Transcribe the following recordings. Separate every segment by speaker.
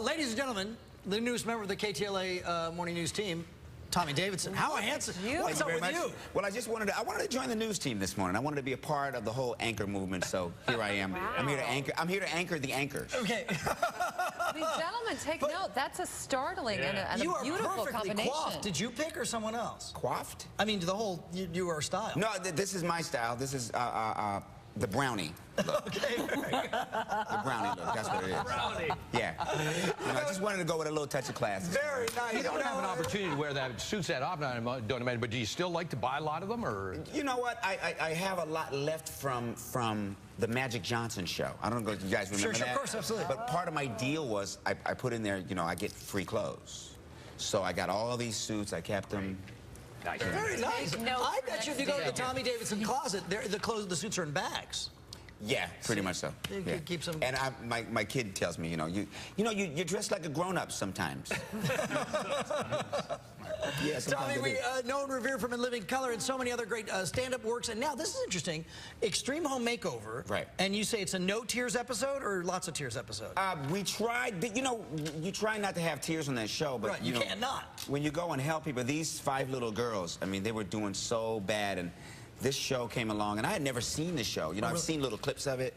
Speaker 1: Ladies and gentlemen, the newest member of the KTLA morning news team, Tommy Davidson. How handsome! What's up with you?
Speaker 2: Well, I wanted to join the news team this morning. I wanted to be a part of the whole anchor movement, so here I am.
Speaker 3: Wow.
Speaker 2: I'm here to anchor the anchors.
Speaker 1: Okay.
Speaker 3: These gentlemen, take note. That's a startling and a beautiful combination.
Speaker 1: Coiffed. Did you pick or someone else?
Speaker 2: Coiffed?
Speaker 1: I mean, the whole your style.
Speaker 2: No, this is my style. This is the brownie look.
Speaker 1: Okay.
Speaker 2: The brownie look. That's what it is.
Speaker 4: Brownie.
Speaker 2: Yeah. I just wanted to go with a little touch of class.
Speaker 1: Very nice.
Speaker 4: You don't have an opportunity to wear that, suits that off, don't imagine, but do you still like to buy a lot of them, or?
Speaker 2: You know what? I have a lot left from the Magic Johnson show. I don't know if you guys remember that.
Speaker 1: Sure, of course, absolutely.
Speaker 2: But part of my deal was I put in there, I get free clothes. So I got all these suits. I kept them.
Speaker 4: Nice.
Speaker 1: Very nice. I bet you if you go to the
Speaker 3: deal.
Speaker 1: Tommy Davidson closet, the suits are in bags.
Speaker 2: Yeah, pretty much so.
Speaker 1: You
Speaker 2: Yeah.
Speaker 1: keep some.
Speaker 2: And my kid tells me, you dress like a grown-up sometimes. Yeah,
Speaker 1: Tommy, we know and revere from In Living Color and so many other great stand-up works. And now, this is interesting. Extreme Home Makeover.
Speaker 2: Right.
Speaker 1: And you say it's a no tears episode or lots of tears episode?
Speaker 2: We tried, you try not to have tears on that show, but
Speaker 1: right, you can't not.
Speaker 2: When you go and help people, these 5 little girls, I mean, they were doing so bad, and this show came along, and I had never seen the show. I've seen little clips of it,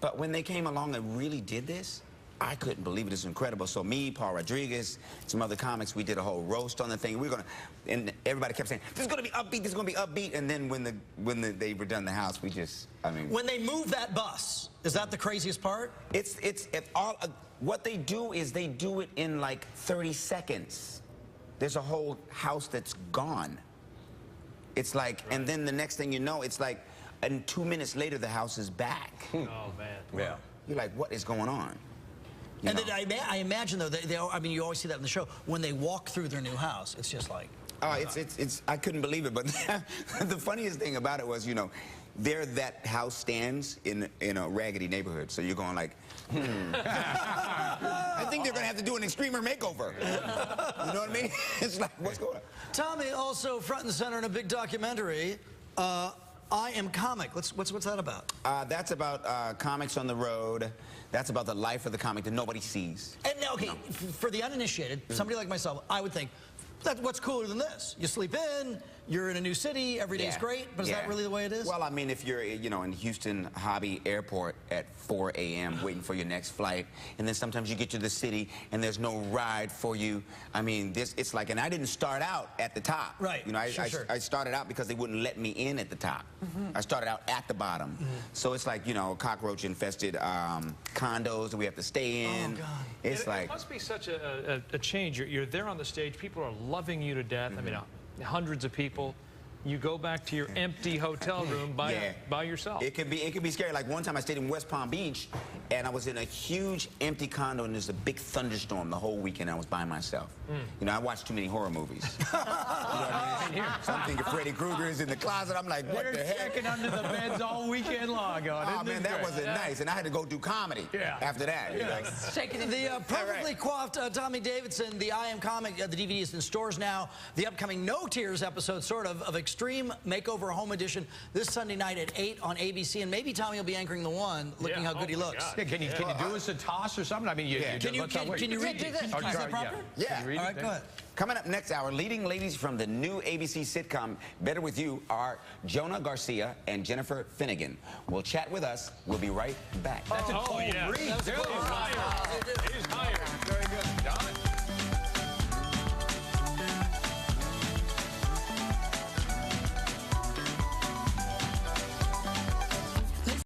Speaker 2: but when they came along and really did this, I couldn't believe it. It's incredible. So me, Paul Rodriguez, some other comics, we did a whole roast on the thing. And everybody kept saying, "This is going to be upbeat. This is going to be upbeat." And then when they were done the house, when
Speaker 1: they move that bus, is that the craziest part?
Speaker 2: What they do is they do it in like 30 seconds. There's a whole house that's gone. It's like, and then the next thing you know, it's like, and 2 minutes later, the house is back.
Speaker 4: Oh man.
Speaker 2: Yeah. You're like, what is going on?
Speaker 1: And then I imagine, though, you always see that in the show, when they walk through their new house, it's just like...
Speaker 2: I couldn't believe it, but the funniest thing about it was, that house stands in a raggedy neighborhood, so you're going like, I think they're going to have to do an extremer makeover. You know what I mean? It's like, what's going on?
Speaker 1: Tommy, also front and center in a big documentary, I Am Comic. What's that about?
Speaker 2: That's about comics on the road. That's about the life of the comic that nobody sees.
Speaker 1: And okay, for the uninitiated, somebody like myself, I would think, what's cooler than this? You sleep in, you're in a new city, every day's great, but is that really the way it is?
Speaker 2: Well, I mean, if you're, in Houston Hobby Airport at 4 a.m. waiting for your next flight, and then sometimes you get to the city and there's no ride for you. I mean, it's like, and I didn't start out at the top.
Speaker 1: Right.
Speaker 2: I started out because they wouldn't let me in at the top. I started out at the bottom. So it's like, cockroach-infested condos that we have to stay in.
Speaker 1: Oh, God.
Speaker 2: It's like...
Speaker 4: It must be such a change. You're there on the stage. People are loving you to death. I mean, hundreds of people. You go back to your empty hotel room by yourself.
Speaker 2: It can be scary. Like one time I stayed in West Palm Beach, and I was in a huge empty condo, and there's a big thunderstorm the whole weekend. I was by myself. I watched too many horror movies. You know what I mean? So I'm thinking Freddy Krueger's in the closet. I'm like, what the heck?
Speaker 4: They're checking under the beds all weekend long.
Speaker 2: Oh man, that wasn't nice. And I had to go do comedy after that.
Speaker 1: Shaking the perfectly coiffed Tommy Davidson, the I Am Comic, the DVD is in stores now. The upcoming No Tears episode, sort of Extreme Makeover Home Edition, this Sunday night at 8 on ABC. And maybe Tommy will be anchoring the one, looking how good he looks.
Speaker 4: Yeah, can you do us a toss or something? I mean,
Speaker 1: can you read this? Is that proper?
Speaker 2: Yeah.
Speaker 1: All right, go ahead.
Speaker 2: Coming up next hour, leading ladies from the new ABC sitcom Better With You are Jonah Garcia and Jennifer Finnegan. Will chat with us. We'll be right back.
Speaker 4: That's a cold read.